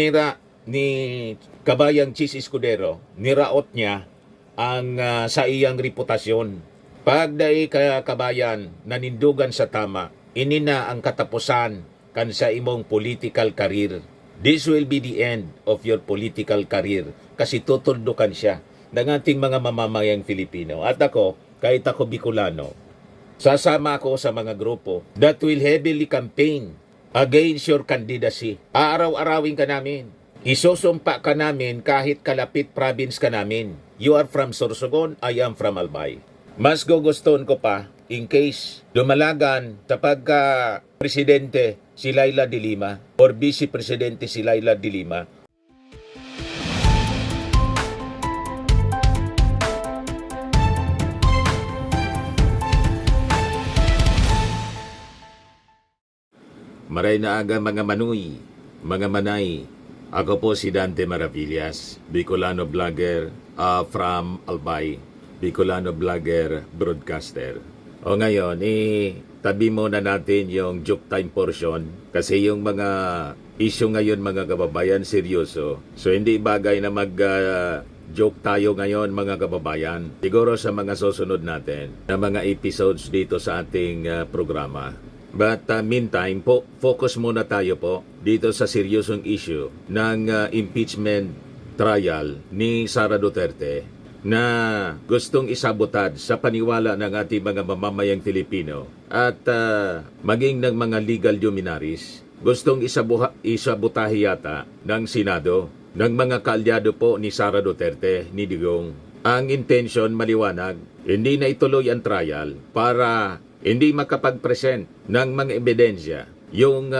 Nira ni Kabayang Chis Escudero, niraot niya ang sa iyang reputasyon. Pag dai ka kabayan nanindugan sa tama, ini na ang katapusan kan sa imong political career. This will be the end of your political career kasi tutuldukan siya ng ating mga mamamayang Filipino. At ako, kahit ako Bicolano, sasama ako sa mga grupo that will heavily campaign against your candidacy. Aaraw-arawin ka namin. Isusumpa ka namin kahit kalapit province ka namin. You are from Sorsogon, I am from Albay. Mas gugustuhan ko pa, in case dumalagan sa pagka-presidente si Laila de Lima or vice-presidente si Laila de Lima, maray na aga mga manuy, mga manay. Ako po si Dante Maravillas, Bicolano vlogger from Albay, Bicolano vlogger broadcaster. O ngayon, tabi muna natin yung joke time portion kasi yung mga issue ngayon mga kababayan seryoso. So hindi bagay na joke tayo ngayon mga kababayan. Siguro sa mga susunod natin na mga episodes dito sa ating programa. But meantime, focus muna tayo po dito sa seryosong issue ng impeachment trial ni Sara Duterte na gustong isabotad sa paniwala ng ating mga mamamayang Filipino at maging ng mga legal luminaries. Gustong isabotahe yata ng Senado ng mga kaalyado po ni Sara Duterte, ni Digong. Ang intention maliwanag, hindi na ituloy ang trial para hindi makapag-present ng mga ebidensya yung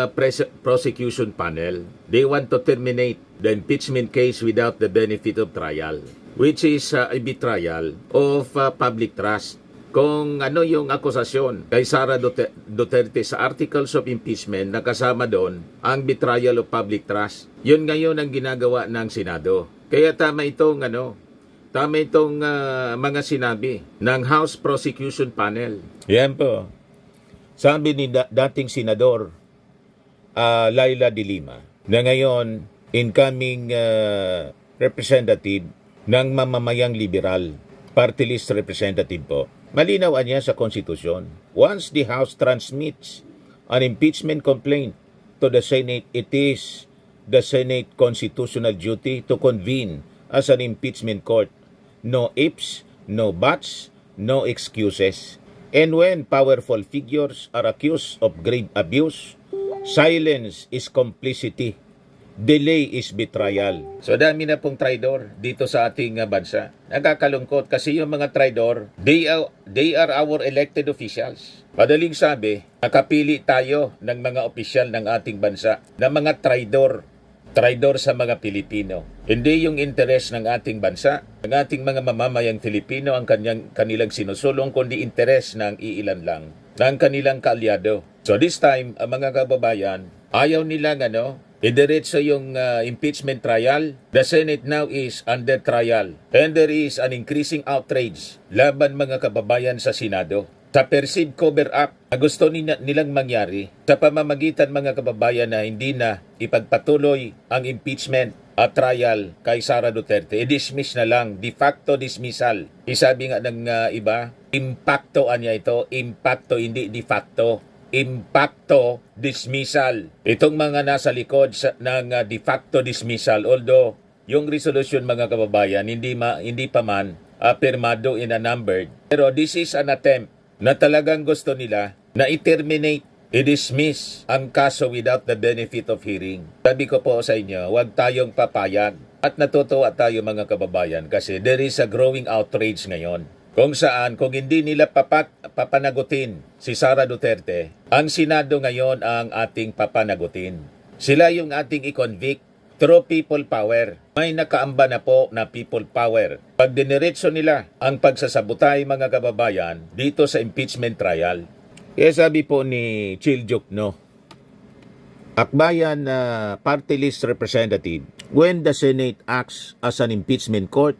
prosecution panel. They want to terminate the impeachment case without the benefit of trial, which is a betrayal of public trust. Kung ano yung akusasyon kay Sara Duterte sa articles of impeachment, nakasama doon ang betrayal of public trust. Yun ngayon ang ginagawa ng Senado. Kaya tama itong mga sinabi ng House Prosecution Panel. Yan po. Sabi ni dating Senador Laila de Lima na ngayon incoming representative ng mamamayang liberal, party list representative po. Malinaw niya sa konstitusyon. Once the House transmits an impeachment complaint to the Senate, it is the Senate constitutional duty to convene as an impeachment court. No ifs, no buts, no excuses. And when powerful figures are accused of grave abuse, silence is complicity. Delay is betrayal. So dami na pong traidor dito sa ating bansa. Nakakalungkot kasi yung mga traidor, they are our elected officials. Madaling sabi, nakapili tayo ng mga opisyal ng ating bansa na mga traidor sa mga Pilipino. Hindi yung interes ng ating bansa, ng ating mga mamamayang Filipino ang kanilang sinusulong, kundi interes ng iilan lang, ng kanilang kaalyado. So this time, ang mga kababayan, ayaw nilang idiretso yung impeachment trial. The Senate now is under trial. And there is an increasing outrage laban mga kababayan sa Senado sa perceived cover-up na gusto nilang mangyari sa pamamagitan mga kababayan na hindi na ipagpatuloy ang impeachment at trial kay Sara Duterte. I-dismiss na lang, de facto dismissal. Isabi nga ng iba, impactoan niya ito, impacto hindi de facto. Impacto dismissal. Itong mga nasa likod ng de facto dismissal, although yung resolution mga kababayan hindi pa man pirmado in a numbered, pero this is an attempt na talagang gusto nila na i-terminate, i-dismiss ang kaso without the benefit of hearing. Sabi ko po sa inyo, huwag tayong papayag. At natutuwa tayo mga kababayan kasi there is a growing outrage ngayon. Kung saan, kung hindi nila papanagutin si Sara Duterte, ang Senado ngayon ang ating papanagutin. Sila yung ating i-convict through people power. May nakaamba na po na people power. Pag diniretso nila ang pagsasabutay mga kababayan dito sa impeachment trial. Kaya sabi po ni Chil Jokno, Akbayan party list representative, when the Senate acts as an impeachment court,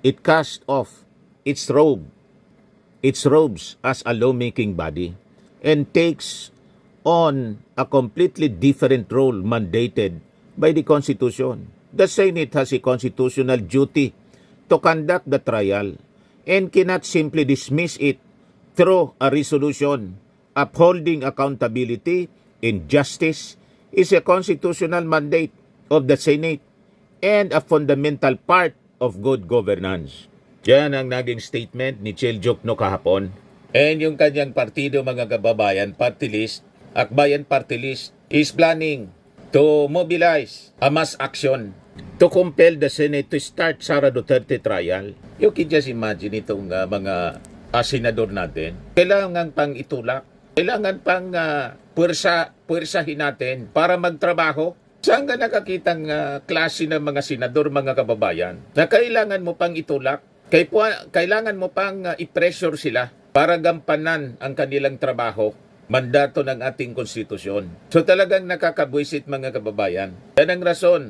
it casts off its robes as a lawmaking body and takes on a completely different role mandated by the Constitution. The Senate has a constitutional duty to conduct the trial and cannot simply dismiss it through a resolution. Upholding accountability and justice is a constitutional mandate of the Senate and a fundamental part of good governance. Yan ang naging statement ni Chel Jokno kahapon. And yung kanyang partido, mga kababayan, party list, Akbayan Party List, is planning to mobilize a mass action to compel the Senate to start Sara Duterte trial. You can just imagine itong mga senador natin. Kailangan pang itulak, kailangan pang puwersahin natin para magtrabaho. Saan ka nakakitang klase ng mga senador, mga kababayan, na kailangan mo pang itulak, kailangan mo pang i-pressure sila para gampanan ang kanilang trabaho, mandato ng ating konstitusyon. So talagang nakakabwisit, mga kababayan. Yan ang rason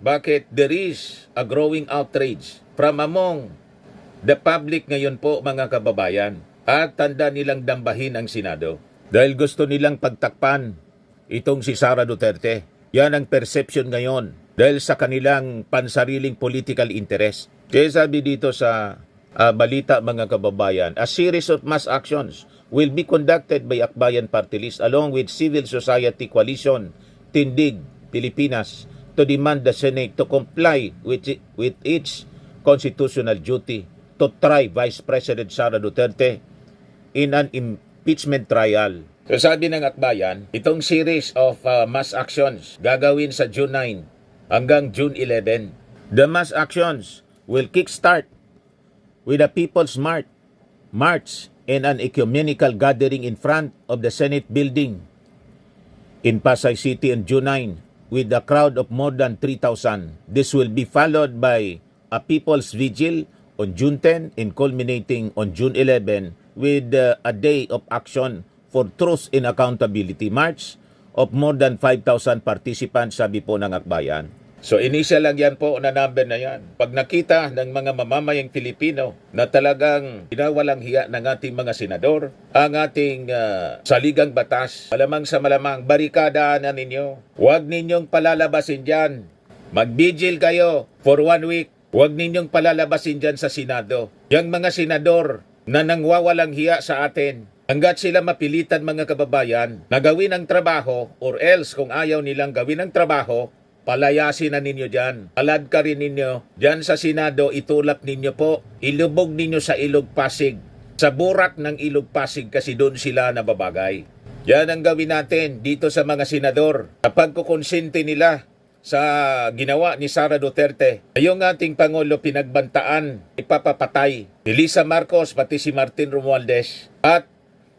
bakit there is a growing outrage from among the public ngayon po, mga kababayan, at tanda nilang dambahin ang Senado. Dahil gusto nilang pagtakpan itong si Sara Duterte. Yan ang perception ngayon dahil sa kanilang pansariling political interest. Kaya sabi dito sa balita, mga kababayan, a series of mass actions will be conducted by Akbayan Party List along with civil society coalition Tindig Pilipinas to demand the Senate to comply with its constitutional duty to try Vice President Sara Duterte in an impeachment trial. So sabi ng Akbayan, itong series of mass actions gagawin sa June 9 hanggang June 11. The mass actions will kickstart with a People's March and an ecumenical gathering in front of the Senate building in Pasay City on June 9 with a crowd of more than 3,000. This will be followed by a People's Vigil on June 10 and culminating on June 11 with a day of action for truth and accountability march of more than 5,000 participants, sabi po ng Akbayan. So initial lang yan po na number na yan. Pag nakita ng mga mamamayang Pilipino na talagang pinawalang hiya ng ating mga senador, ang ating saligang batas, malamang sa malamang, barikadaan na ninyo. Huwag ninyong palalabasin dyan. Mag-vigil kayo for 1 week. Huwag ninyong palalabasin dyan sa Senado. Yang mga senador na nangwawalang hiya sa atin, hanggat sila mapilitan, mga kababayan, na gawin ang trabaho or else kung ayaw nilang gawin ang trabaho, palayasin na ninyo dyan. Alad ka rin ninyo. Dyan sa Senado, itulak ninyo po. Ilubog ninyo sa Ilog Pasig. Sa burak ng Ilog Pasig kasi doon sila nababagay. Yan ang gawin natin dito sa mga senador. Kapag kukonsente nila sa ginawa ni Sara Duterte, yung ating Pangulo pinagbantaan, ipapapatay. Si Lisa Marcos, pati si Martin Romualdez. At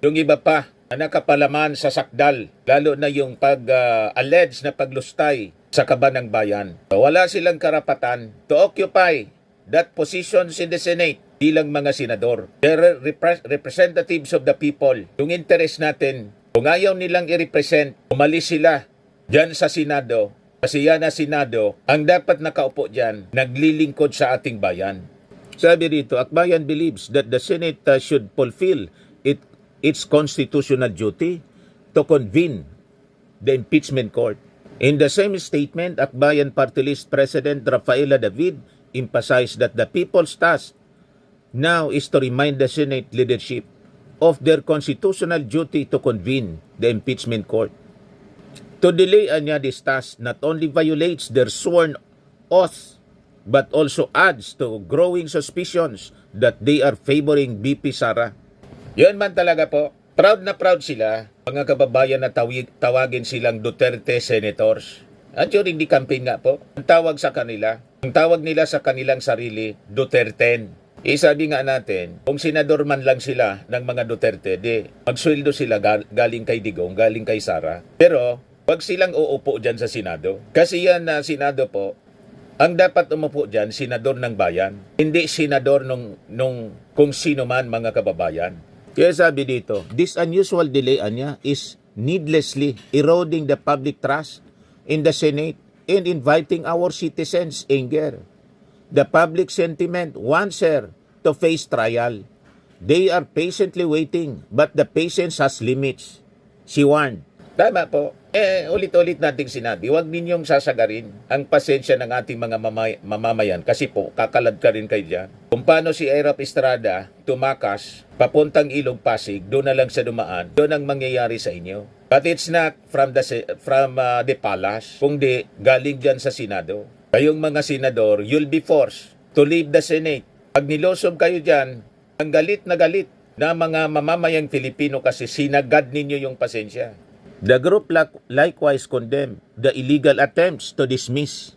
yung iba pa na nakapalaman sa sakdal, lalo na yung pag-allege na paglustay sa kaban ng bayan. Wala silang karapatan to occupy that positions in the Senate bilang mga senador. They're representatives of the people. Yung interest natin, kung ayaw nilang i-represent, umalis sila dyan sa Senado. Kasi yan na Senado, ang dapat nakaupo dyan, naglilingkod sa ating bayan. Sabi dito, Akbayan believes that the Senate should fulfill its constitutional duty to convene the impeachment court. In the same statement, Akbayan Party List President Rafaela David emphasized that the people's task now is to remind the Senate leadership of their constitutional duty to convene the impeachment court. To delay niya this task not only violates their sworn oath but also adds to growing suspicions that they are favoring BP Sara. Yun man talaga po. Proud na proud sila, mga kababayan, na tawagin silang Duterte Senators. At during the campaign nga po, ang tawag sa kanila, ang tawag nila sa kanilang sarili, Duterten. Sabi nga natin, kung senador man lang sila ng mga Duterte, di magsweldo sila galing kay Digong, galing kay Sara. Pero, wag silang uupo dyan sa Senado. Kasi yan na Senado po, ang dapat umupo dyan, senador ng bayan. Hindi senador nung kung sino man, mga kababayan. Kaya sabi dito, this unusual delay niya is needlessly eroding the public trust in the Senate and inviting our citizens' anger. The public sentiment wants her to face trial. They are patiently waiting, but the patience has limits. She warned. Tama po. Ulit-ulit nating sinabi, huwag ninyong sasagarin ang pasensya ng ating mga mamamayan kasi po, kakalad ka rin kayo dyan. Kung paano si Erap Estrada tumakas, papuntang Ilog Pasig, doon na lang sa dumaan, doon ang mangyayari sa inyo. But it's not from the palace, kundi galing dyan sa Senado. Kayong mga senador, you'll be forced to leave the Senate. Pag nilosob kayo dyan, ang galit na mga mamamayang Filipino kasi sinagad ninyo yung pasensya. The group likewise condemned the illegal attempts to dismiss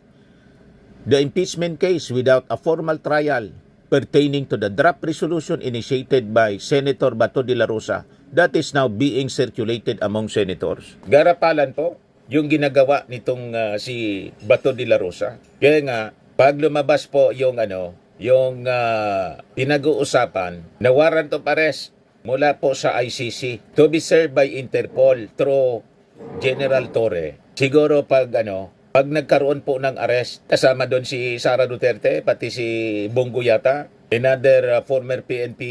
the impeachment case without a formal trial pertaining to the draft resolution initiated by Senator Bato de la Rosa that is now being circulated among senators. Garapalan po yung ginagawa nitong si Bato de la Rosa. Kaya nga, pag lumabas po yung pinag-uusapan na warrant of arrest mula po sa ICC to be served by Interpol through General Torre. Siguro pag nagkaroon po ng arrest, kasama doon si Sara Duterte, pati si Bongo yata, another former PNP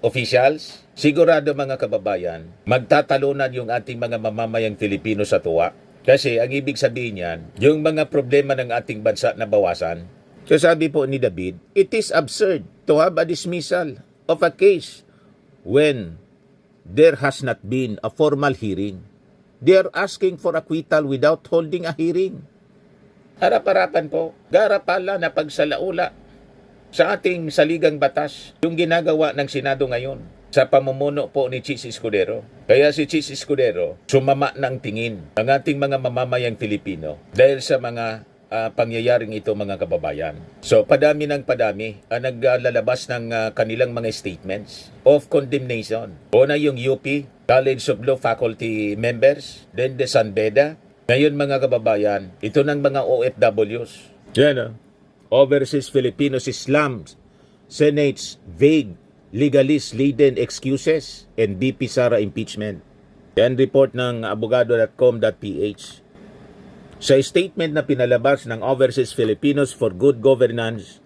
officials, sigurado mga kababayan, magtatalunan yung ating mga mamamayang Filipino sa tuwa. Kasi ang ibig sabihin yan, yung mga problema ng ating bansa na bawasan. So sabi po ni David, it is absurd to have a dismissal of a case when there has not been a formal hearing. They are asking for acquittal without holding a hearing. Harap-harapan po, garapala na pagsalaula sa ating saligang batas yung ginagawa ng Senado ngayon sa pamumuno po ni Chis Escudero. Kaya si Chis Escudero, sumama ng tingin ang ating mga mamamayang Filipino dahil sa mga pangyayaring ito mga kababayan. So padami ng padami ang naglalabas ng kanilang mga statements of condemnation. Una yung UP, College of Law Faculty members, then the San Beda. Ngayon mga kababayan, ito ng mga OFWs. Yan Overseas Filipinos Islam Senate's vague legalist-laden excuses and BP Sara impeachment. Yan report ng abogado.com.ph. Sa statement na pinalabas ng Overseas Filipinos for Good Governance,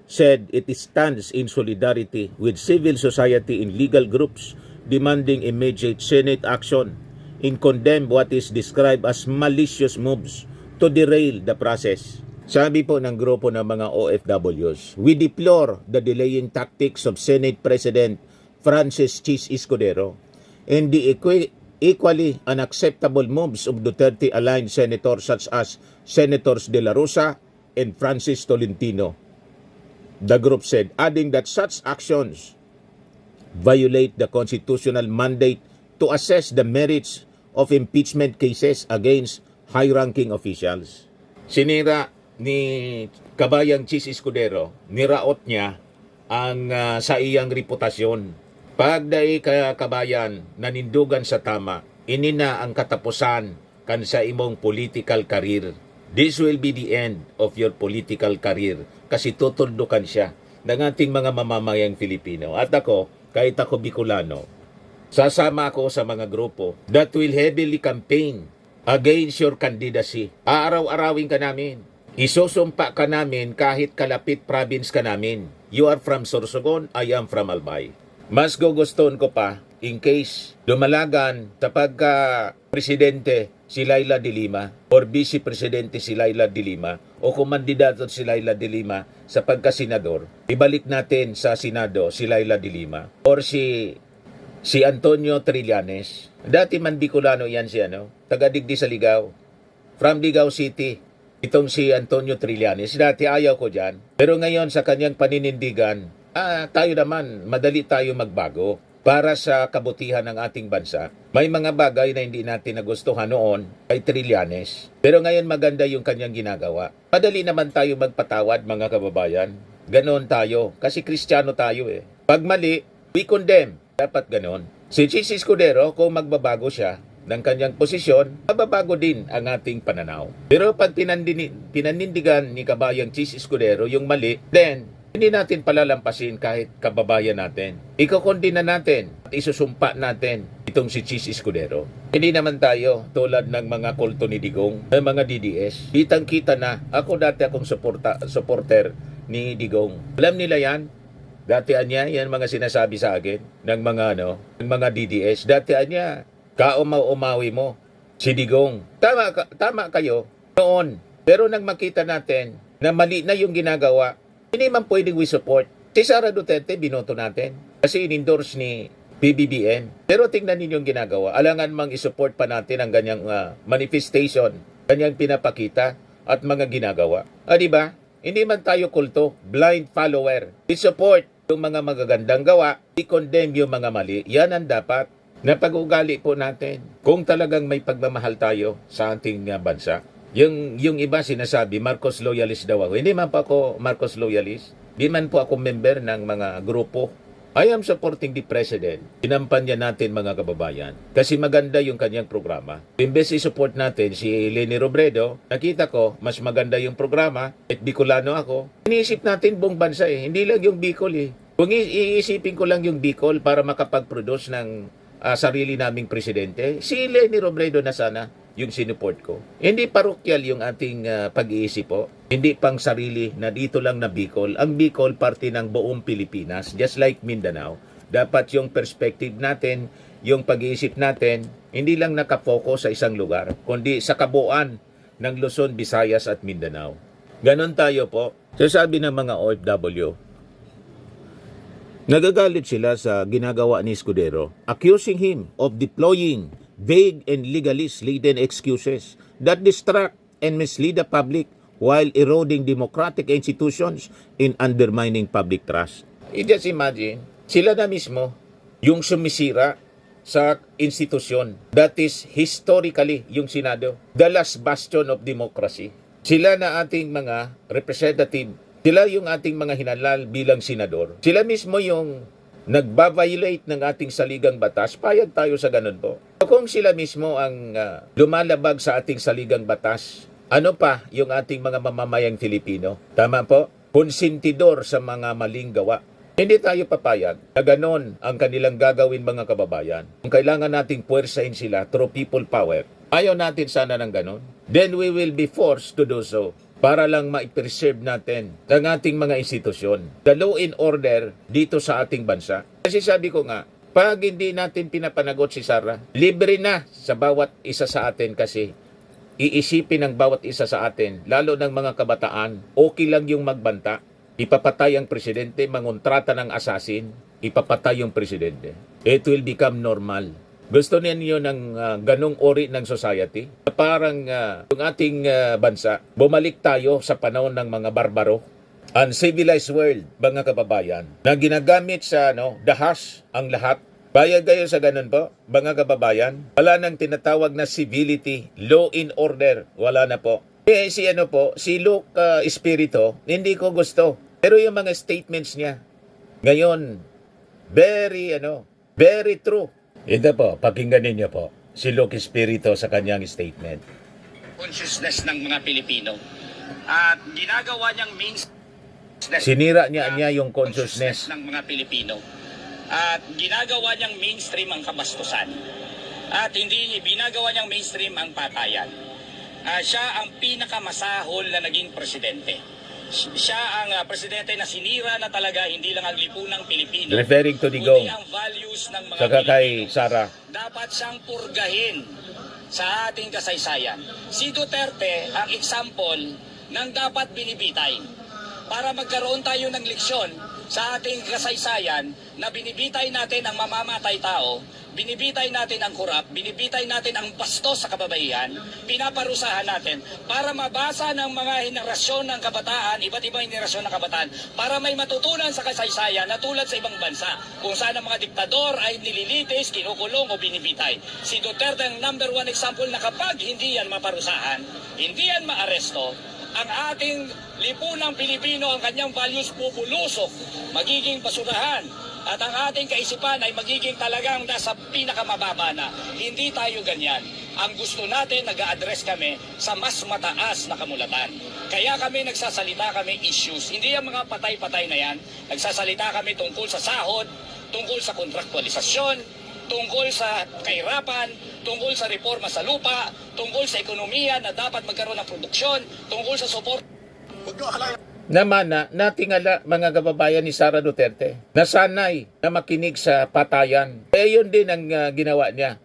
said it stands in solidarity with civil society and legal groups demanding immediate Senate action in condemn what is described as malicious moves to derail the process. Sabi po ng grupo ng mga OFWs, we deplore the delaying tactics of Senate President Francis Chis Escudero and the equally unacceptable moves of Duterte-aligned senators such as Senators De La Rosa and Francis Tolentino. The group said, adding that such actions violate the constitutional mandate to assess the merits of impeachment cases against high-ranking officials. Sinira ni Kabayang Chis Escudero, niraot niya ang sa iyang reputasyon. Pag dai ka kabayan nanindugan sa tama, ini na ang katapusan kan sa imong political career. This will be the end of your political career kasi tutuldukan siya ng ating mga mamamayang Filipino. At ako, kahit ako Bicolano, sasama ako sa mga grupo that will heavily campaign against your candidacy. Aaraw-arawin ka namin. Isusumpa ka namin kahit kalapit province ka namin. You are from Sorsogon, I am from Albay. Mas gugustuhan ko pa, in case lumalagan sa pagka-presidente si Laila de Lima or vice-presidente si Laila de Lima o kumandidato si Laila de Lima sa pagka-senador, ibalik natin sa Senado si Laila de Lima or si Antonio Trillanes. Dati man Bicolano yan si taga-Digdi sa Ligao. From Ligao City, itong si Antonio Trillanes. Dati ayaw ko dyan. Pero ngayon sa kanyang paninindigan, tayo naman, madali tayo magbago para sa kabutihan ng ating bansa. May mga bagay na hindi natin nagustuhan noon kay Trillanes. Pero ngayon maganda yung kanyang ginagawa. Madali naman tayo magpatawad mga kababayan. Ganon tayo. Kasi Kristiyano tayo Pag mali, we condemn. Dapat ganon. Si Chis Escudero, kung magbabago siya ng kanyang posisyon, mababago din ang ating pananaw. Pero pag pinanindigan ni Kabayang Chis Escudero yung mali, then hindi natin palalampasin kahit kababayan natin. Ikokondina natin at isusumpa natin itong si Chis Escudero. Hindi naman tayo tulad ng mga kulto ni Digong, ng mga DDS. Kitang-kita na ako dati akong supporter ni Digong. Alam nila yan. Datian niya, yan mga sinasabi sa akin ng mga DDS. Datian niya, kaumaw-umawi mo si Digong. Tama kayo noon. Pero nang makita natin na mali na yung ginagawa, hindi man pwedeng we support. Si Sara Duterte, binoto natin. Kasi in-endorse ni PBBM. Pero tingnan ninyo yung ginagawa. Alangan mang isupport pa natin ang ganyang manifestation, ganyang pinapakita at mga ginagawa. Di ba? Hindi man tayo kulto, blind follower. I-support yung mga magagandang gawa, i-condemn yung mga mali. Yan ang dapat na pag-ugali po natin. Kung talagang may pagmamahal tayo sa ating bansa. Yung iba sinasabi, Marcos loyalist daw ako. Hindi man po ako Marcos loyalist. Di man po ako member ng mga grupo. I am supporting the President. Sinampanya natin mga kababayan. Kasi maganda yung kanyang programa. Imbes i-support natin si Leni Robredo, nakita ko, mas maganda yung programa. At Bicolano ako. Iniisip natin buong bansa eh. Hindi lang yung Bicol eh. Kung iisipin ko lang yung Bicol para makapag-produce ng sarili naming presidente, si Leni Robredo na sana yung sinuport ko. Hindi parokyal yung ating pag-iisip po. Hindi pang sarili na dito lang na Bicol. Ang Bicol, parte ng buong Pilipinas, just like Mindanao. Dapat yung perspective natin, yung pag-iisip natin, hindi lang nakapokus sa isang lugar, kundi sa kabuuan ng Luzon, Visayas at Mindanao. Ganon tayo po. So sabi ng mga OFW, nagagalit sila sa ginagawa ni Escudero, accusing him of deploying vague and legalist-laden excuses that distract and mislead the public while eroding democratic institutions and undermining public trust. Just imagine, sila na mismo yung sumisira sa institusyon. That is historically yung Senado, the last bastion of democracy. Sila na ating mga representative, sila yung ating mga hinalal bilang senador. Sila mismo yung nagba-violate ng ating saligang batas. Payag tayo sa ganun po. Kung sila mismo ang lumalabag sa ating saligang batas, ano pa yung ating mga mamamayang Filipino? Tama po? Konsentidor sa mga maling gawa. Hindi tayo papayag na ganon ang kanilang gagawin mga kababayan. Kung kailangan nating puwersahin sila through people power, ayaw natin sana ng ganon. Then we will be forced to do so para lang ma-preserve natin ang ating mga institusyon. The law and order dito sa ating bansa. Kasi sabi ko nga, pag hindi natin pinapanagot si Sara, libre na sa bawat isa sa atin kasi iisipin ng bawat isa sa atin, lalo ng mga kabataan, okay lang yung magbanta. Ipapatay ang presidente, mangontrata ng asasin, ipapatay yung presidente. It will become normal. Gusto ninyo ng ganong ori ng society? Parang yung ating bansa, bumalik tayo sa panahon ng mga barbaro. Uncivilized world, mga kababayan, na ginagamit sa dahas ang lahat. Bayag kayo sa ganun po, mga kababayan. Wala nang tinatawag na civility, law and order. Wala na po. Si Luke Espiritu, hindi ko gusto. Pero yung mga statements niya, ngayon, very true. Ito po, pakinggan ninyo po, si Luke Espiritu sa kanyang statement. Consciousness ng mga Pilipino. At ginagawa niyang Sinira niya yung consciousness ng mga Pilipino. At ginagawa niyang mainstream ang kabastusan. At hindi binagawa niyang mainstream ang patayan. Siya ang pinakamasahol na naging presidente. Siya ang presidente na sinira na talaga hindi lang ang lipunang Pilipino. Referring to Digong. Kundi ang values ng mga saka kay Pilipino. Sara. Dapat siyang purgahin sa ating kasaysayan. Si Duterte ang example ng dapat binibitay para magkaroon tayo ng leksyon sa ating kasaysayan na binibitay natin ang mamamatay tao, binibitay natin ang kurap, binibitay natin ang bastos sa kababaihan, pinaparusahan natin para mabasa ng mga henerasyon ng kabataan, iba't ibang henerasyon ng kabataan, para may matutunan sa kasaysayan na tulad sa ibang bansa, kung saan ang mga diktador ay nililitis, kinukulong o binibitay. Si Duterte ang number one example na kapag hindi yan maparusahan, hindi yan maaresto, ang ating lipunang Pilipino, ang kanyang values pupulusok, magiging basurahan, at ang ating kaisipan ay magiging talagang nasa pinakamababa na. Hindi tayo ganyan. Ang gusto natin, nag-a-address kami sa mas mataas na kamulatan. Kaya kami nagsasalita kami issues. Hindi yung mga patay-patay na yan. Nagsasalita kami tungkol sa sahod, tungkol sa kontraktualisasyon, tungkol sa kahirapan, tungkol sa reforma sa lupa, tungkol sa ekonomiya na dapat magkaroon ng produksyon, tungkol sa support. Naman natingala mga kababayan ni Sara Duterte, nasanay na makinig sa patayan. Yun din ang ginawa niya.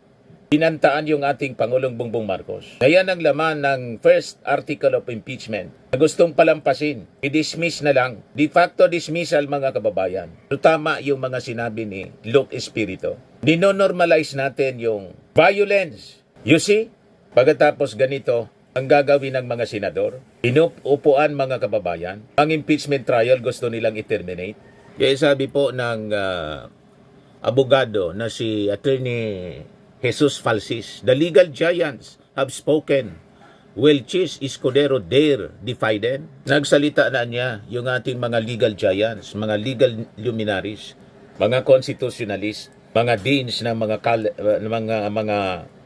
pinantaan yung ating Pangulong Bongbong Marcos. Ayan ang laman ng first article of impeachment na gustong palampasin. I-dismiss na lang. De facto dismissal, mga kababayan. So, tama yung mga sinabi ni Luke Espiritu. Dinonormalize natin yung violence. You see? Pagkatapos ganito, ang gagawin ng mga senador, inuupuan, mga kababayan, ang impeachment trial gusto nilang i-terminate. Kaya sabi po ng abogado na si Attorney Jesus Falsis, the legal giants have spoken. Will Chis Escudero dare defy them? Nagsalita na niya yung ating mga legal giants, mga legal luminaries, mga constitutionalists, mga deans ng mga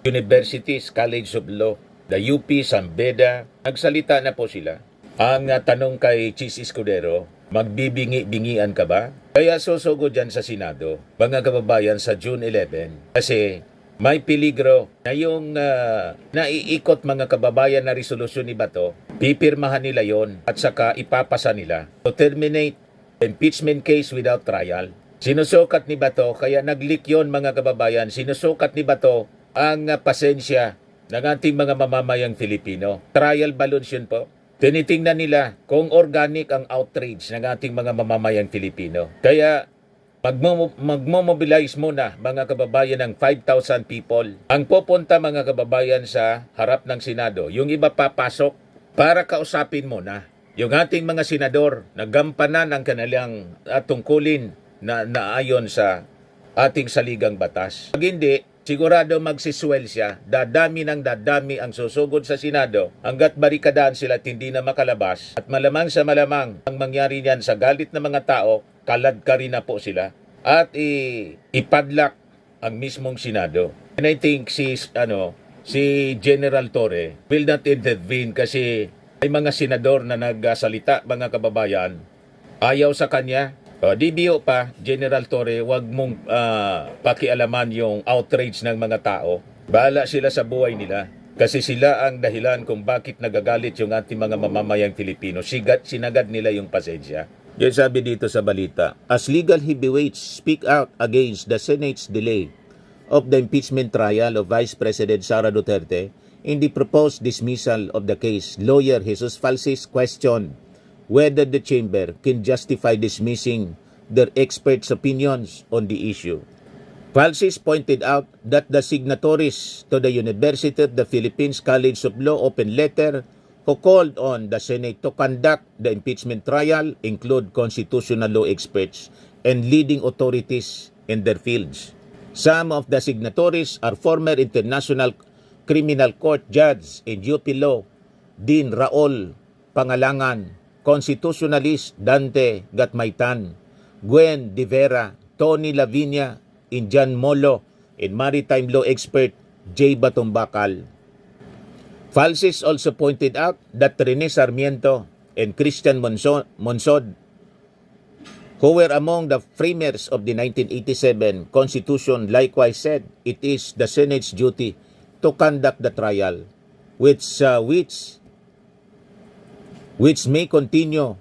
universities, college of law, the UP, Sambeda. Nagsalita na po sila. Ang tanong kay Chis Escudero, magbibingi-bingian ka ba? Kaya susugo dyan sa Senado, mga kababayan, sa June 11. Kasi may peligro na yung naiikot, mga kababayan, na resolusyon ni Bato, pipirmahan nila yon at saka ipapasa nila to terminate the impeachment case without trial. Sinusukat ni Bato, kaya nag-leak yon, mga kababayan, sinusukat ni Bato ang pasensya ng ating mga mamamayang Filipino. Trial balloons yun po. Tinitingnan nila kung organic ang outrage ng ating mga mamamayang Filipino. Kaya magmomobilize muna, mga kababayan, ng 5,000 people. Ang pupunta, mga kababayan, sa harap ng Senado. Yung iba papasok para kausapin muna yung ating mga senador na gampanan ang kanilang tungkulin na naayon sa ating saligang batas. Pag hindi, sigurado magsiswell siya, dadami ng dadami ang susugod sa Senado hanggat barikadaan sila at hindi na makalabas. At malamang sa malamang, ang mangyari niyan sa galit ng mga tao, kaladkari na po sila at ipadlock ang mismong Senado. And I think si General Torre will not intervene kasi may mga senador na nagsalita, mga kababayan, ayaw sa kanya. DBO pa, General Torre, wag mong pakialaman yung outrage ng mga tao. Bahala sila sa buhay nila. Kasi sila ang dahilan kung bakit nagagalit yung ating mga mamamayang Filipino. Sinagad nila yung pasensya. Yan sabi dito sa balita. As legal heavyweights speak out against the Senate's delay of the impeachment trial of Vice President Sara Duterte in the proposed dismissal of the case, lawyer Jesus Falsis questioned whether the chamber can justify dismissing their experts' opinions on the issue. Falsis pointed out that the signatories to the University of the Philippines College of Law open letter who called on the Senate to conduct the impeachment trial include constitutional law experts and leading authorities in their fields. Some of the signatories are former International Criminal Court Judge in UP Law, Dean Raul Pangalangan, Constitutionalist Dante Gatmaitan, Gwen De Vera, Tony Lavinia, Indian Molo, and maritime law expert J. Batumbakal. Falsis also pointed out that Rene Sarmiento and Christian Monsod, who were among the framers of the 1987 Constitution, likewise said it is the Senate's duty to conduct the trial, which may continue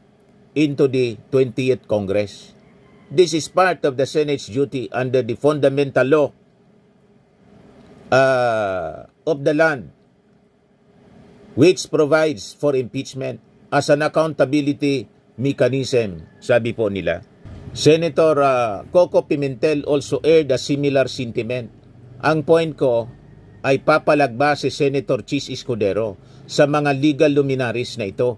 into the 20th Congress. This is part of the Senate's duty under the fundamental law of the land, which provides for impeachment as an accountability mechanism, sabi po nila. Senator Coco Pimentel also aired a similar sentiment. Ang point ko ay papalagba si Senator Chis Escudero sa mga legal luminaries na ito.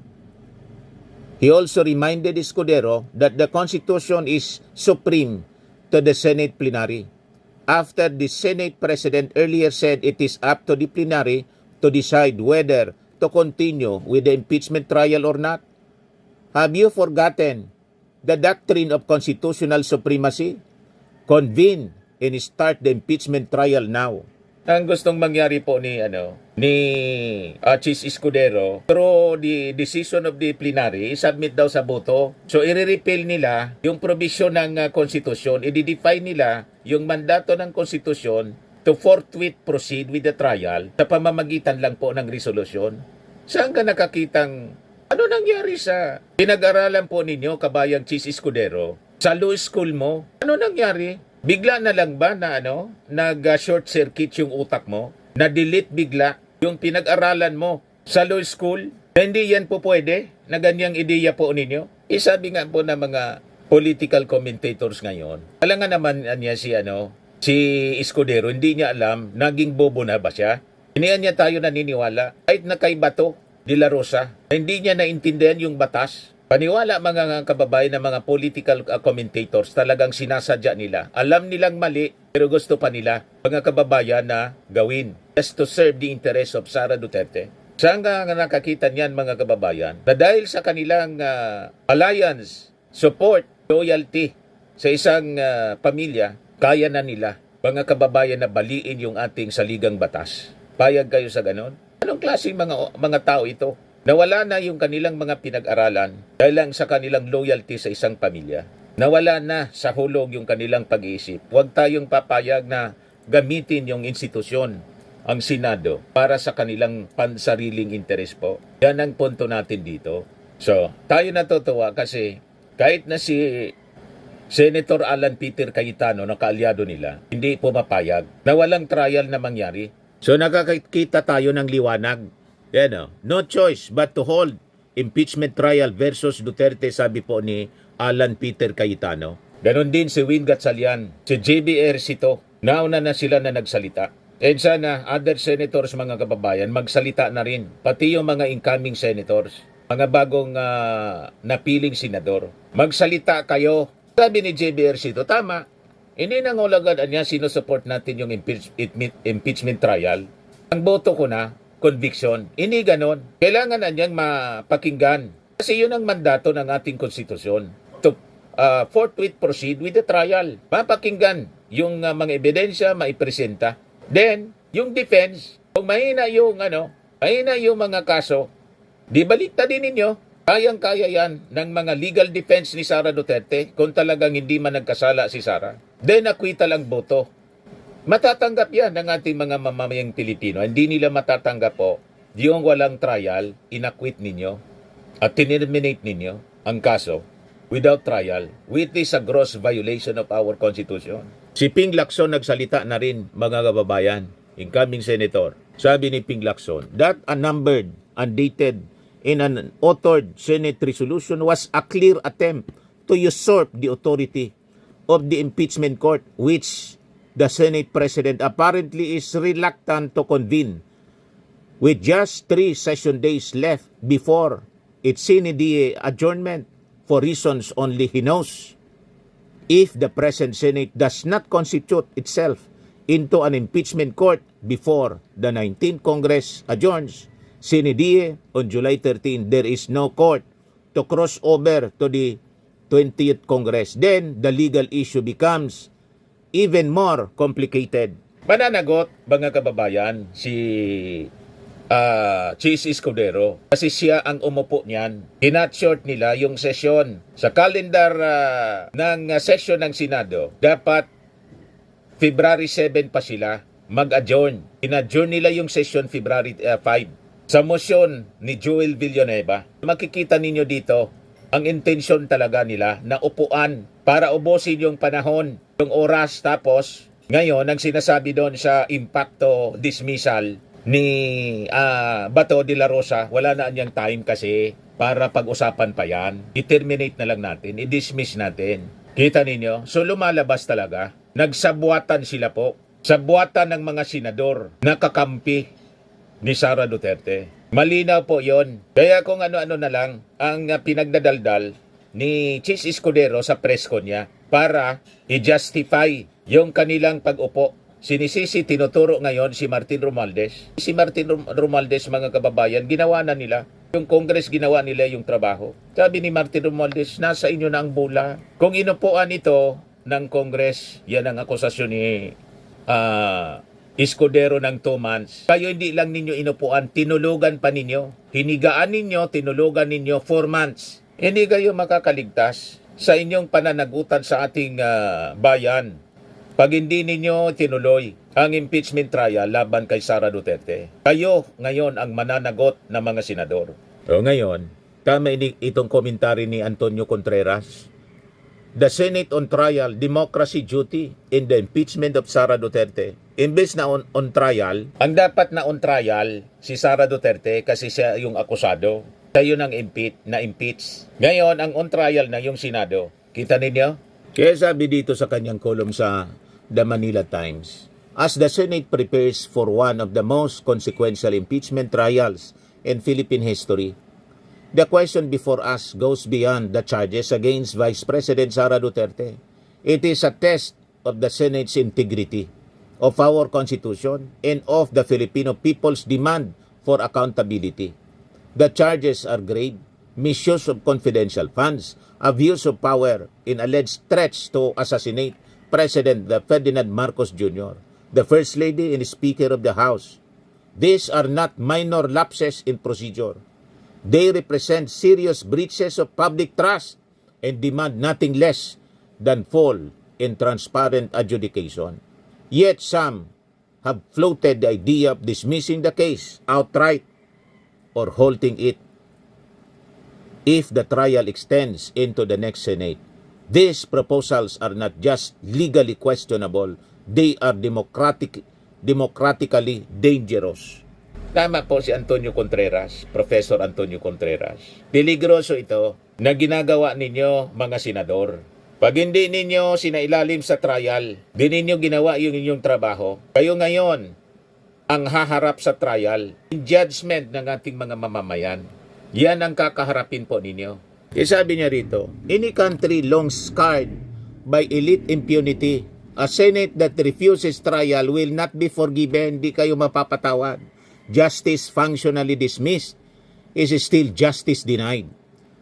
He also reminded Escudero that the Constitution is supreme to the Senate plenary. After the Senate President earlier said it is up to the plenary to decide whether to continue with the impeachment trial or not. Have you forgotten the doctrine of constitutional supremacy? Convene and start the impeachment trial now. Ang gustong mangyari po ni Chis Escudero, through the decision of the plenary, submit daw sa boto. So i-repeal nila yung provision ng konstitusyon, i-define nila yung mandato ng konstitusyon to forthwith proceed with the trial sa pamamagitan lang po ng resolusyon. Saan ka nakakitang ano nangyari sa pinag-aralan po ninyo, kabayang Chis Escudero? Sa law school mo, ano nangyari? Bigla na lang ba na nag-short circuit yung utak mo? Na-delete bigla yung pinag-aralan mo sa law school? Hindi yan po pwede na ganyang ideya po ninyo. Sabi nga po ng mga political commentators ngayon, alam nga naman niya si Escudero, hindi niya alam, naging bobo na ba siya? Hindi niya tayo naniniwala. Kahit na kay Bato de la Rosa, hindi niya naintindihan yung batas. Paniwala mga kababayan ng mga political commentators, talagang sinasadya nila. Alam nilang mali, pero gusto pa nila mga kababayan na gawin. Just to serve the interest of Sara Duterte. Saan nga nakakita niyan mga kababayan? Na dahil sa kanilang alliance, support, loyalty sa isang pamilya, kaya na nila mga kababayan na baliin yung ating saligang batas. Payag kayo sa ganon? Anong klaseng mga tao ito? Nawala na yung kanilang mga pinag-aralan dahil lang sa kanilang loyalty sa isang pamilya. Nawala na sa hulog yung kanilang pag-iisip. Huwag tayong papayag na gamitin yung institusyon, ang Senado, para sa kanilang pansariling interes po. Yan ang punto natin dito. So, tayo natutuwa kasi kahit na si Senator Alan Peter Cayetano na kaalyado nila, hindi pumapayag na walang trial na mangyari. So, nakakita tayo ng liwanag. No choice but to hold impeachment trial versus Duterte, sabi po ni Alan Peter Cayetano. Ganon din si Win Gatchalian, si JBR Sito, nauna na sila na nagsalita. And sana other senators mga kababayan magsalita na rin, pati yung mga incoming senators, mga bagong napiling senador. Magsalita kayo. Sabi ni JBR Sito, tama, hindi nangulagan niya sinusupport natin yung impeachment trial. Ang boto ko na, conviction. Hindi ganon. Kailangan na niyang mapakinggan. Kasi yun ang mandato ng ating konstitusyon. To forthwith proceed with the trial. Mapakinggan yung mga ebidensya, maipresenta. Then, yung defense, kung mahina yung mga kaso, di balikta din ninyo. Kayang-kaya yan ng mga legal defense ni Sara Duterte kung talagang hindi man nagkasala si Sara. Then, acquittal ang boto. Matatanggap yan ng ating mga mamamayang Pilipino. Hindi nila matatanggap po yung walang trial, inacquit ninyo at terminate ninyo ang kaso without trial, which is a gross violation of our Constitution. Si Ping Lacson nagsalita na rin mga kababayan, incoming senator. Sabi ni Ping Lacson, that unnumbered, undated, in an authored Senate resolution was a clear attempt to usurp the authority of the impeachment court, which the Senate President apparently is reluctant to convene with just 3 session days left before its sine die adjournment for reasons only he knows. If the present Senate does not constitute itself into an impeachment court before the 19th Congress adjourns sine die on July 13, there is no court to cross over to the 20th Congress. Then the legal issue becomes even more complicated. Mananagot, mga kababayan, si Chis Escudero. Kasi siya ang umupo niyan. Hinat-short nila yung session. Sa calendar ng session ng Senado, dapat February 7 pa sila mag-adjourn. In-adjourn nila yung session February 5. Sa motion ni Joel Villanueva, makikita ninyo dito ang intensyon talaga nila na upuan para ubusin yung panahon, yung oras. Tapos ngayon ang sinasabi doon sa impacto dismissal ni Bato de la Rosa, wala na anyang time kasi para pag-usapan pa yan. I-terminate na lang natin, i-dismiss natin. Kita ninyo? So lumalabas talaga. Nagsabuatan sila po. Sabuatan ng mga senador na kakampi ni Sara Duterte. Malinaw po yon. Kaya kung ano-ano na lang ang pinagdadaldal ni Chis Escudero sa presko niya para i-justify yung kanilang pag-upo. Sinisisi, tinuturo ngayon si Martin Romualdez. Si Martin Romualdez, mga kababayan, ginawa na nila. Yung Congress, ginawa nila yung trabaho. Sabi ni Martin Romualdez, nasa inyo na ang bola. Kung inupuan ito ng Congress, yan ang akusasyon ni Escudero ng 2 months. Kayo hindi lang ninyo inupuan, tinulugan pa ninyo. Hinigaan ninyo, tinulugan ninyo 4 months. Hindi kayo makakaligtas sa inyong pananagutan sa ating bayan pag hindi ninyo tinuloy ang impeachment trial laban kay Sara Duterte. Kayo ngayon ang mananagot ng mga senador. O ngayon, tama itong komentary ni Antonio Contreras the Senate on trial, democracy duty in the impeachment of Sara Duterte. Imbes na on trial, ang dapat na on trial si Sara Duterte kasi siya yung akusado. Siya yun ang impeach. Ngayon, ang on trial na yung Senado. Kita ninyo? Kaya sabi dito sa kanyang column sa The Manila Times, as the Senate prepares for one of the most consequential impeachment trials in Philippine history, the question before us goes beyond the charges against Vice President Sara Duterte. It is a test of the Senate's integrity, of our Constitution, and of the Filipino people's demand for accountability. The charges are grave: misuse of confidential funds, abuse of power in alleged threats to assassinate President Ferdinand Marcos Jr., the First Lady and Speaker of the House. These are not minor lapses in procedure. They represent serious breaches of public trust and demand nothing less than full and transparent adjudication. Yet some have floated the idea of dismissing the case outright or halting it if the trial extends into the next Senate. These proposals are not just legally questionable, they are democratically dangerous. Tama po si Antonio Contreras, Professor Antonio Contreras. Peligroso ito na ginagawa ninyo mga senador. Pag hindi ninyo sinailalim sa trial, di ninyo ginawa yung inyong trabaho, kayo ngayon ang haharap sa trial, in judgment ng ating mga mamamayan. Yan ang kakaharapin po ninyo. Kaya sabi niya rito, any country long scarred by elite impunity, a Senate that refuses trial will not be forgiven, di kayo mapapatawad. Justice functionally dismissed is still justice denied.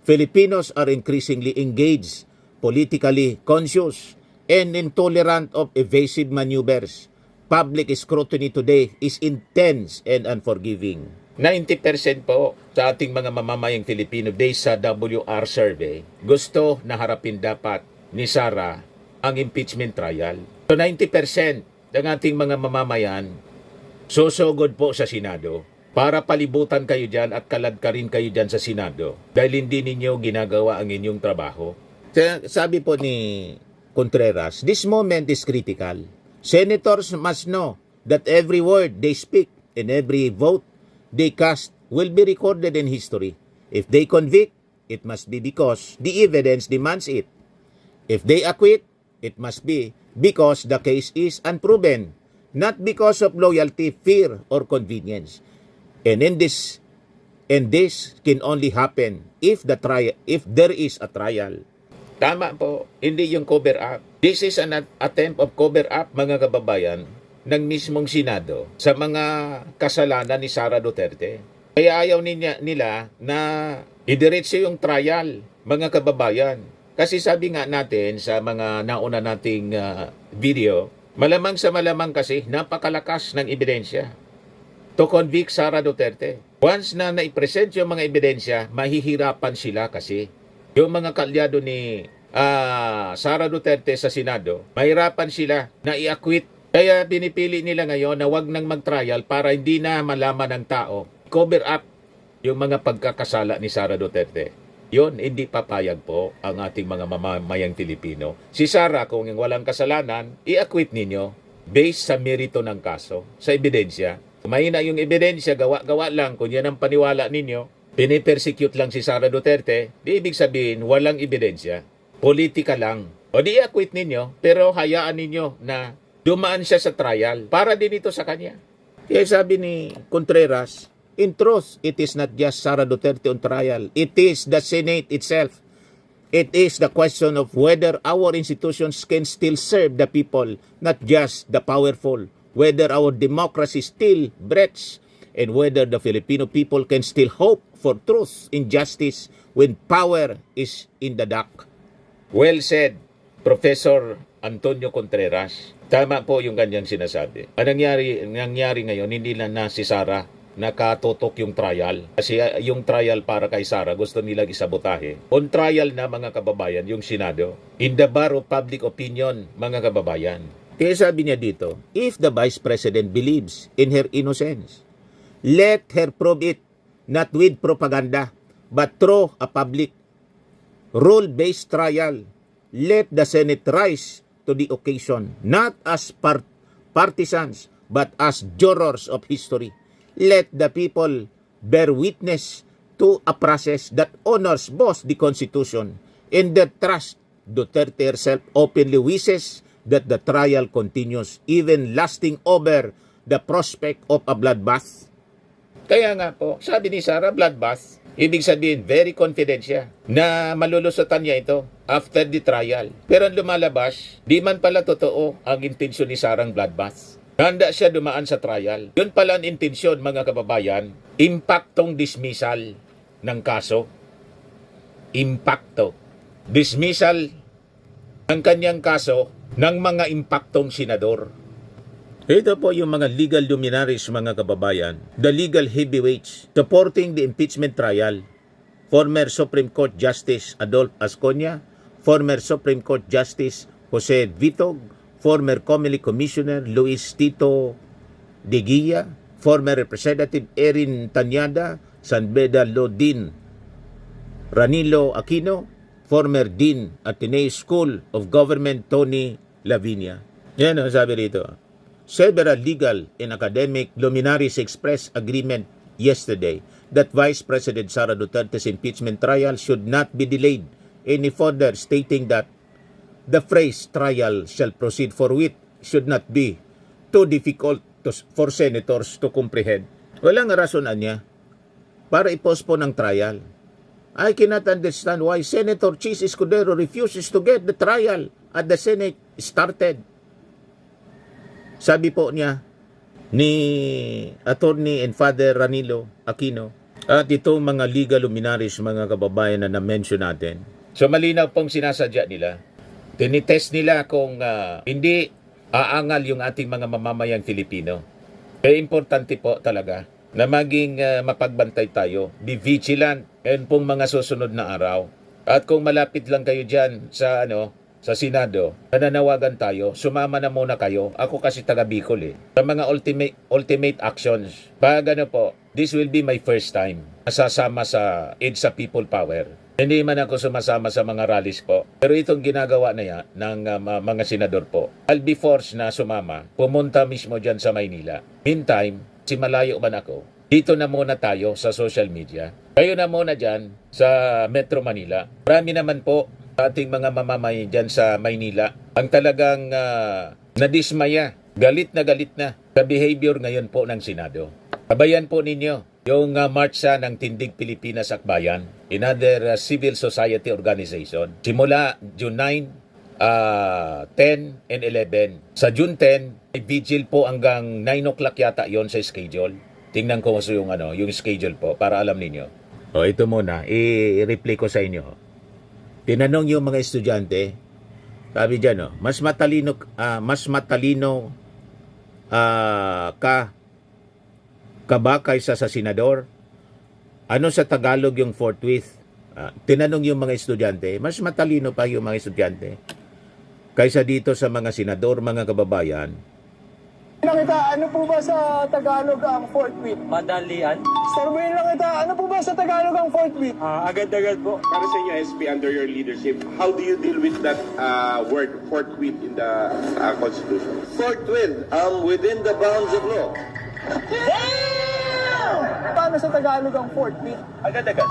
Filipinos are increasingly engaged, politically conscious, and intolerant of evasive maneuvers. Public scrutiny today is intense and unforgiving. 90% po sa ating mga mamamayang Filipino based sa WR survey, gusto na harapin dapat ni Sara ang impeachment trial. So 90% ng ating mga mamamayan susugod po sa Senado para palibutan kayo dyan at kaladkarin kayo dyan sa Senado dahil hindi ninyo ginagawa ang inyong trabaho. Sabi po ni Contreras, this moment is critical. Senators must know that every word they speak and every vote they cast will be recorded in history. If they convict, it must be because the evidence demands it. If they acquit, it must be because the case is unproven, not because of loyalty, fear, or convenience. And this can only happen if there is a trial. Tama po, hindi yung cover up. This is an attempt of cover up, mga kababayan, ng mismong Senado sa mga kasalanan ni Sara Duterte. Kaya ayaw nila na idiretso yung trial, mga kababayan. Kasi sabi nga natin sa mga nauna nating video, malamang sa malamang kasi napakalakas ng ebidensya to convict Sara Duterte. Once na naipresent yung mga ebidensya, mahihirapan sila kasi yung mga kalyado ni Sara Duterte sa Senado, mahirapan sila na i-acquit. Kaya pinipili nila ngayon na wag nang mag-trial para hindi na malaman ng tao. Cover up yung mga pagkakasala ni Sara Duterte. Yun, hindi papayag po ang ating mga mamamayang Pilipino. Si Sara, kung walang kasalanan, i-acquit ninyo based sa merito ng kaso, sa ebidensya. Kung mahina yung ebidensya, gawa-gawa lang, kung yan ang paniwala ninyo, pinipersecute lang si Sara Duterte, di ibig sabihin walang ebidensya. Politika lang. O di i-acquit ninyo, pero hayaan ninyo na dumaan siya sa trial para din ito sa kanya. Kaya sabi ni Contreras, in truth, it is not just Sara Duterte on trial. It is the Senate itself. It is the question of whether our institutions can still serve the people, not just the powerful. Whether our democracy still breathes, and whether the Filipino people can still hope for truth and justice when power is in the dock. Well said, Professor Antonio Contreras. Tama po yung kanyang sinasabi. Ang nangyari ngayon, hindi na si Sara nakatutok yung trial. Kasi yung trial para kay Sara, gusto nilang isabotahe. On trial na, mga kababayan, yung Senado. In the bar of public opinion, mga kababayan. Kaya sabi niya dito, if the Vice President believes in her innocence, let her prove it, not with propaganda, but through a public rule-based trial. let the Senate rise to the occasion, not as partisans, but as jurors of history. Let the people bear witness to a process that honors both the Constitution and the trust. Duterte herself openly wishes that the trial continues, even lasting over the prospect of a bloodbath. Kaya nga po, sabi ni Sara, bloodbath. Ibig sabihin, very confident siya na malulusutan niya ito after the trial. Pero ang lumalabas, di man pala totoo ang intensyon ni Sarang bloodbath. Handa siya dumaan sa trial. Yun pala ang intensyon, mga kababayan, impaktong dismissal ng kaso. Impakto. Dismissal ng kanyang kaso ng mga impaktong senador. Ito po yung mga legal luminaries, mga kababayan, the legal heavyweights supporting the impeachment trial. Former Supreme Court Justice Adolfo Asconia, former Supreme Court Justice Jose Vitog, former Comelec Commissioner Luis Tito de Guia, former Representative Erin Tanyada, San Beda Law Dean Ranilo Aquino, former Dean Ateneo School of Government Tony Lavinia. Yan ang sabi rito. Several legal and academic luminaries expressed agreement yesterday that Vice President Sara Duterte's impeachment trial should not be delayed any further, stating that the phrase trial shall proceed forthwith should not be too difficult for senators to comprehend. Walang rasonan niya para i-postpone ang trial. I cannot understand why Senator Chis Escudero refuses to get the trial at the Senate started. Sabi po niya ni Attorney and Father Ranilo Aquino at itong mga legal luminaries, mga kababayan na na-mention natin. So malinaw pong sinasadya nila. Tinitest nila kung hindi aangal yung ating mga mamamayang Filipino. Kaya importante po talaga na maging mapagbantay tayo, be vigilant and pong mga susunod na araw. At kung malapit lang kayo dyan sa sa Senado, nananawagan tayo, sumama na muna kayo. Ako kasi taga Bicol sa mga ultimate actions. Pag this will be my first time nasasama sa EDSA People Power. Hindi man ako sumasama sa mga rallies po. Pero itong ginagawa na yan ng mga senador po, I'll be forced na sumama, pumunta mismo dyan sa Maynila. Meantime, si malayo man ako, dito na muna tayo sa social media. Kayo na muna dyan sa Metro Manila. Marami naman po ating mga mamamayan dyan sa Maynila ang talagang nadismaya, galit na sa behavior ngayon po ng Senado. Kabayan po ninyo yung marcha ng Tindig Pilipinas Akbayan, another civil society organization. Simula June 9, 10 and 11. Sa June 10, vigil po hanggang 9 o'clock yata yon sa schedule. Tingnan ko yung yung schedule po para alam ninyo. O ito muna, i-replay ko sa inyo. Tinanong yung mga estudyante, sabi diyan, mas matalino ka ba kaysa sa senador? Ano sa Tagalog yung forthwith? Tinanong yung mga estudyante, mas matalino pa yung mga estudyante kaysa dito sa mga senador, mga kababayan. Kita, ano po ba sa Tagalog ang forthwith? Madalian. Storboyin lang kita, ano po ba sa Tagalog ang forthwith? Agad-agad po. Para sa inyo, SP, under your leadership, how do you deal with that word forthwith in the Constitution? Forthwith, within the bounds of law. Paano sa Tagalog ang forthwith? Agad-agad.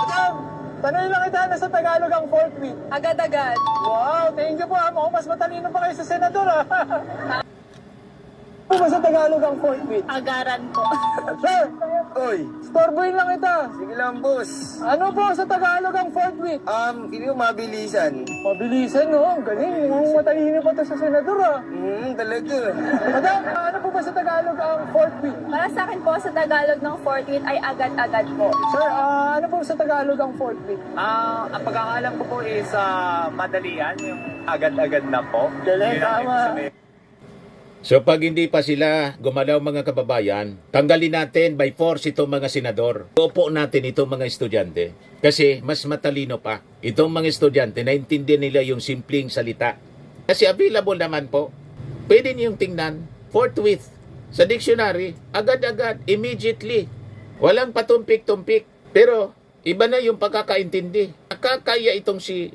Tanongin lang kita, ano sa Tagalog ang forthwith? Agad-agad. Wow, thank you po. Mukhang mas matalino pa kayo sa senador Ano ba sa Tagalog ang forthwith? Agaran po. Sir, Oy, storboyin lang kita. sige lang boss. Ano po sa Tagalog ang forthwith? Hindi ko mabilisan. Mabilisan, no? Galing. Mukhang matalino pa to sa senador Talaga. Madam, ano po ba sa Tagalog ang forthwith? Para sa akin po, sa Tagalog ng 14 ay agad-agad po. Sir, ano po sa Tagalog ang forthwith? Ang pagkakalam ko po is madalian, yung agad-agad na po. Galing, Yun ang tama. ibig sabihin. So pag hindi pa sila gumalaw, mga kababayan, tanggalin natin by force itong mga senador. Upo natin itong mga estudyante. Kasi mas matalino pa. Itong mga estudyante, naintindihan nila yung simpleng salita. Kasi available naman po. Pwede niyong tingnan, forthwith, sa dictionary, agad-agad, immediately. Walang patumpik-tumpik. Pero iba na yung pagkakaintindi. Nakakaya itong si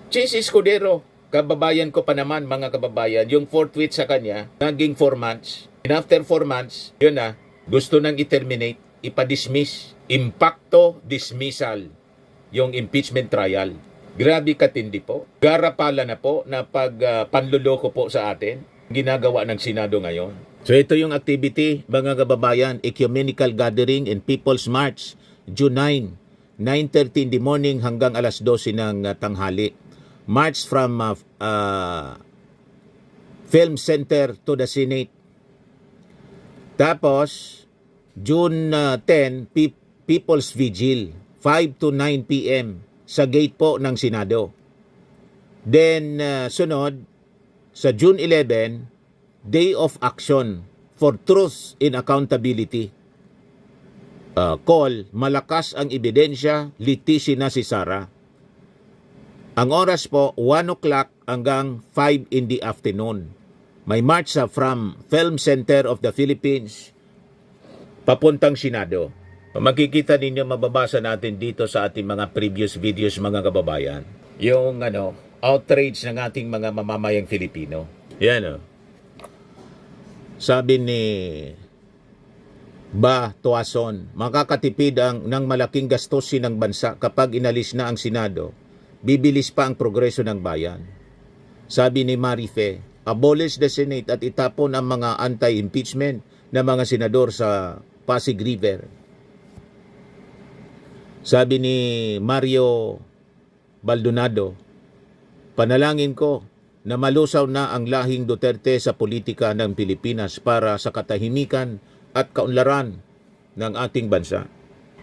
Chis Escudero kababayan ko pa naman, mga kababayan, yung forthwith sa kanya, naging 4 months. And after 4 months, yun na, gusto nang i-terminate, ipa-dismiss, impacto dismissal, yung impeachment trial. Grabe katindi po. Garapala na po na panluloko po sa atin, ginagawa ng Senado ngayon. So ito yung activity, mga kababayan, ecumenical gathering and people's march, June 9, 9:30 in the morning hanggang alas 12 ng tanghali. March from Film Center to the Senate. Tapos, June 10, People's Vigil, 5 to 9 p.m. sa gate po ng Senado. Then, sunod, sa June 11, Day of Action for Truth and Accountability. Call, malakas ang ebidensya, litisin na si Sara. Ang oras po, 1 o'clock hanggang 5 in the afternoon. May march from Film Center of the Philippines papuntang Senado. Makikita ninyo, mababasa natin dito sa ating mga previous videos, mga kababayan, yung outrage ng ating mga mamamayang Filipino. Yan Sabi ni Tuason, makakatipid ng malaking gastusin ng bansa kapag inalis na ang Senado. Bibilis pa ang progreso ng bayan. Sabi ni Marife, abolish the Senate at itapon ang mga anti-impeachment na mga senador sa Pasig River. Sabi ni Mario Baldonado, panalangin ko na malusaw na ang lahing Duterte sa politika ng Pilipinas para sa katahimikan at kaunlaran ng ating bansa.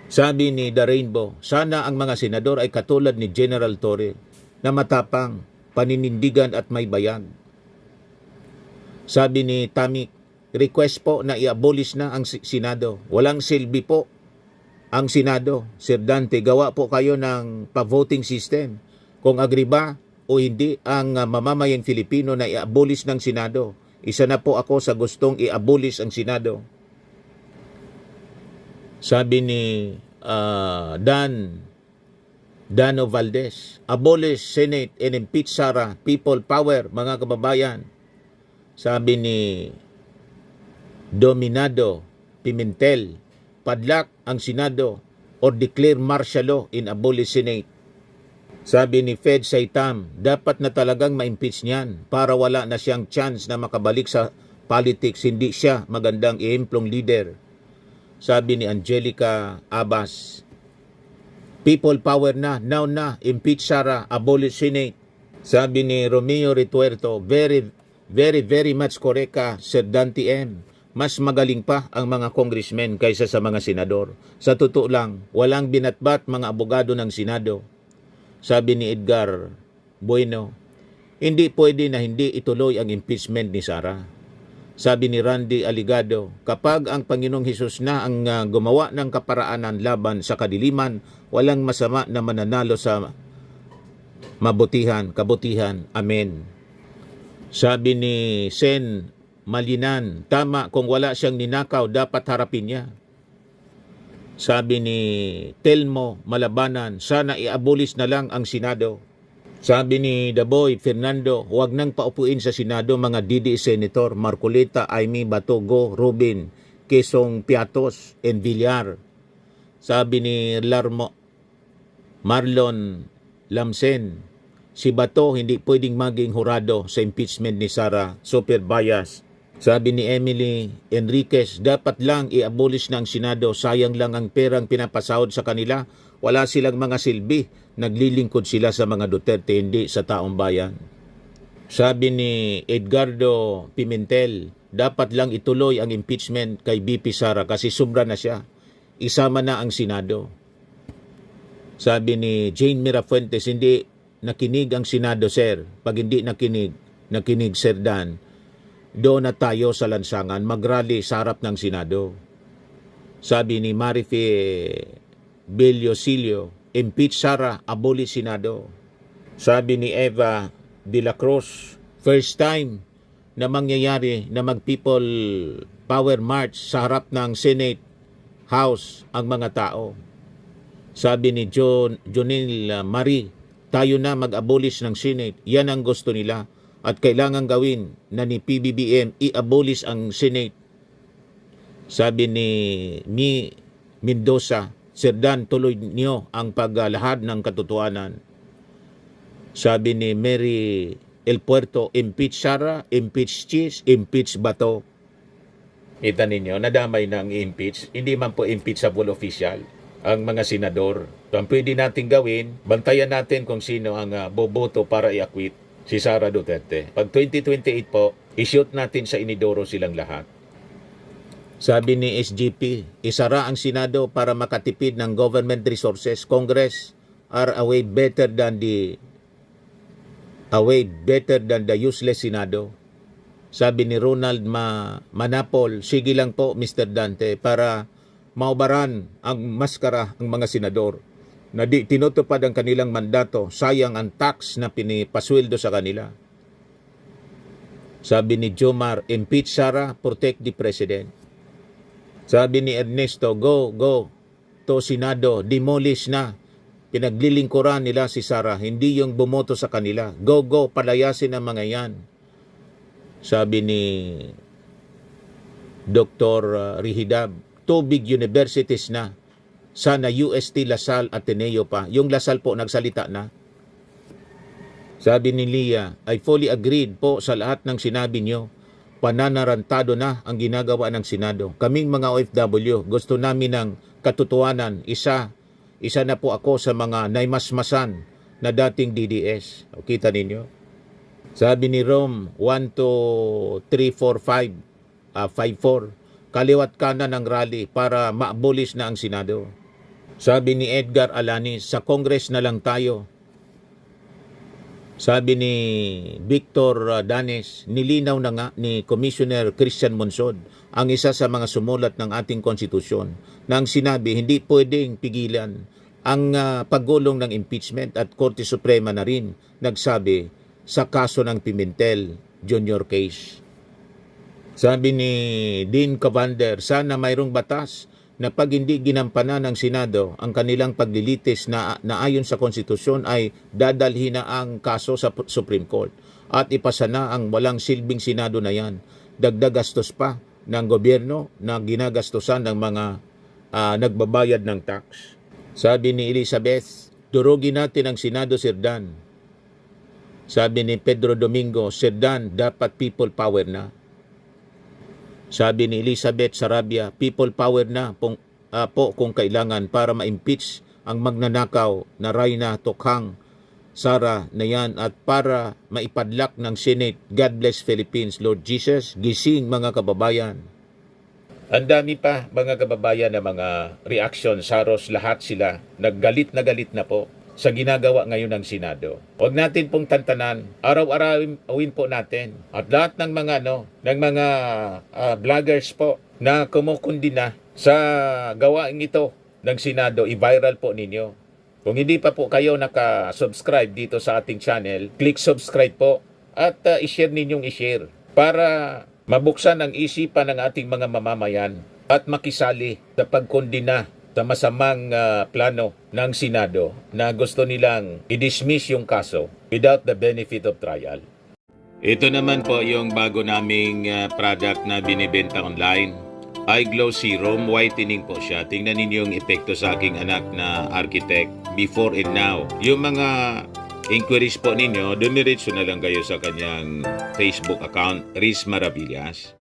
Sabi ni The Rainbow, sana ang mga senador ay katulad ni General Torre na matapang, paninindigan at may bayan. Sabi ni Tamik, request po na i-abolish na ang Senado. Walang silbi po ang Senado. Sir Dante, gawa po kayo ng pa-voting system. Kung agree ba o hindi ang mamamayang Filipino na i-abolish ng Senado. Isa na po ako sa gustong i-abolish ang Senado. Sabi ni Dano Valdez, abolish Senate and impeach Sara, people power, mga kababayan. Sabi ni Dominado Pimentel, padlak ang Senado or declare martial law in abolish Senate. Sabi ni Fed Saitam, dapat na talagang ma-impeach niyan para wala na siyang chance na makabalik sa politics. Hindi siya magandang iemplong leader. Sabi ni Angelica Abbas, people power na, now na, impeach Sara, abolish Senate. Sabi ni Romeo Rituerto, very much correct ka, Sir Dante M. Mas magaling pa ang mga congressmen kaysa sa mga senador. Sa totoo lang, walang binatbat mga abogado ng Senado. Sabi ni Edgar Bueno, hindi pwede na hindi ituloy ang impeachment ni Sara. Sabi ni Randy Aligado, kapag ang Panginoong Hesus na ang gumawa ng kaparaanan laban sa kadiliman, walang masama na mananalo sa kabutihan. Amen. Sabi ni Sen Malinan, tama, kung wala siyang ninakaw, dapat harapin niya. Sabi ni Telmo Malabanan, sana i-abolish na lang ang Senado. Sabi ni Daboy Fernando, huwag nang paupuin sa Senado mga DD Senator Marcoleta, Aimee Batogo, Robin, Quezong Piatos, and Villar. Sabi ni Marlon Lamsen, si Bato hindi pwedeng maging hurado sa impeachment ni Sara, super bias. Sabi ni Emily Enriquez, dapat lang i-abolish ng Senado, sayang lang ang perang pinapasahod sa kanila, wala silang mga silbi, naglilingkod sila sa mga Duterte, hindi sa taong bayan. Sabi ni Edgardo Pimentel, dapat lang ituloy ang impeachment kay BP Sara kasi sobra na siya, isama na ang Senado. Sabi ni Jane Mirafuentes, hindi nakinig ang Senado, sir. Pag hindi nakinig Sir Dan, doon na tayo sa lansangan, magrally sa harap ng Senado. Sabi ni Marife Bellosilio, impeach Sara, abolish Senado. Sabi ni Eva de la Cruz, first time na mangyayari na mag-people power march sa harap ng Senate House ang mga tao. Sabi ni Jonil Marie tayo na mag-abolish ng Senate. Yan ang gusto nila. At kailangan gawin na ni PBBM i-abolish ang Senate. Sabi ni Mendoza, Sir Dan, tuloy niyo ang paglahad ng katotohanan. Sabi ni Mary El Puerto, impeach Sara, impeach Cheese, impeach Bato. Kita ninyo, nadamay ng impeach. Hindi man po impeachable official ang mga senador. So, ang pwede natin gawin, bantayan natin kung sino ang boboto para i-acquit si Sara Duterte. Pag 2028 po, i-shoot natin sa inidoro silang lahat. Sabi ni SGP, isara ang Senado para makatipid ng government resources. Congress are a way better than the useless Senado. Sabi ni Ronald Manapol, sige lang po Mr. Dante para maubaran ang maskara ang mga senador na di tinutupad ang kanilang mandato. Sayang ang tax na pinipasweldo sa kanila. Sabi ni Jomar, impeach Sara, protect the President. Sabi ni Ernesto, go to Senado, demolish na. Pinaglilingkuran nila si Sara, hindi yung bumoto sa kanila. Go, palayasin ang mga yan. Sabi ni Dr. Rihidab, 2 big universities na. Sana UST, Lasal, Ateneo pa. Yung Lasal po nagsalita na. Sabi ni Lia, I fully agreed po sa lahat ng sinabi nyo. Pananarantado na ang ginagawa ng Senado. Kaming mga OFW, gusto namin ng katotohanan. Isa na po ako sa mga naimasmasan na dating DDS. O, kita ninyo? Sabi ni Rome, 1, 2, 3, 4, 5, 4, kaliwat kanan ng rally para ma-abolish na ang Senado. Sabi ni Edgar Alanis, sa Congress na lang tayo. Sabi ni Victor Danes, nilinaw na nga ni Commissioner Christian Monsod, ang isa sa mga sumulat ng ating konstitusyon, na ang sinabi hindi pwedeng pigilan ang paggulong ng impeachment at Korte Suprema na rin nagsabi sa kaso ng Pimentel Junior case. Sabi ni Dean Cavander, sana mayroong batas na pag hindi ginampanan ng Senado ang kanilang paglilitis na ayon sa konstitusyon ay dadalhin na ang kaso sa Supreme Court at ipasa na ang walang silbing Senado na yan. Dagdag gastos pa ng gobyerno na ginagastosan ng mga nagbabayad ng tax. Sabi ni Elizabeth, durugin natin ang Senado, Sir Dan. Sabi ni Pedro Domingo, Sir Dan, dapat people power na. Sabi ni Elizabeth Sarabia, people power na po kung kailangan para ma-impeach ang magnanakaw na Rayna Tokhang Sara na yan at para maipadlak ng Senate. God bless Philippines, Lord Jesus. Gising mga kababayan. Ang dami pa mga kababayan na mga reaction, saros, lahat sila. Naggalit na galit na po sa ginagawa ngayon ng Senado. Huwag natin pong tantanan, araw-arawin po natin. At lahat ng mga vloggers po na kumukundina sa gawain ito ng Senado, i-viral po ninyo. Kung hindi pa po kayo naka-subscribe dito sa ating channel, click subscribe po at i-share ninyong i-share para mabuksan ang isipan ng ating mga mamamayan at makisali sa pagkondina sa masamang plano ng Senado na gusto nilang i-dismiss yung kaso without the benefit of trial. Ito naman po yung bago naming product na binibenta online. iGlow Serum, whitening po siya. Tingnan ninyo yung epekto sa aking anak na architect before and now. Yung mga inquiries po ninyo, dumiretso na lang kayo sa kanyang Facebook account, Riz Maravillas.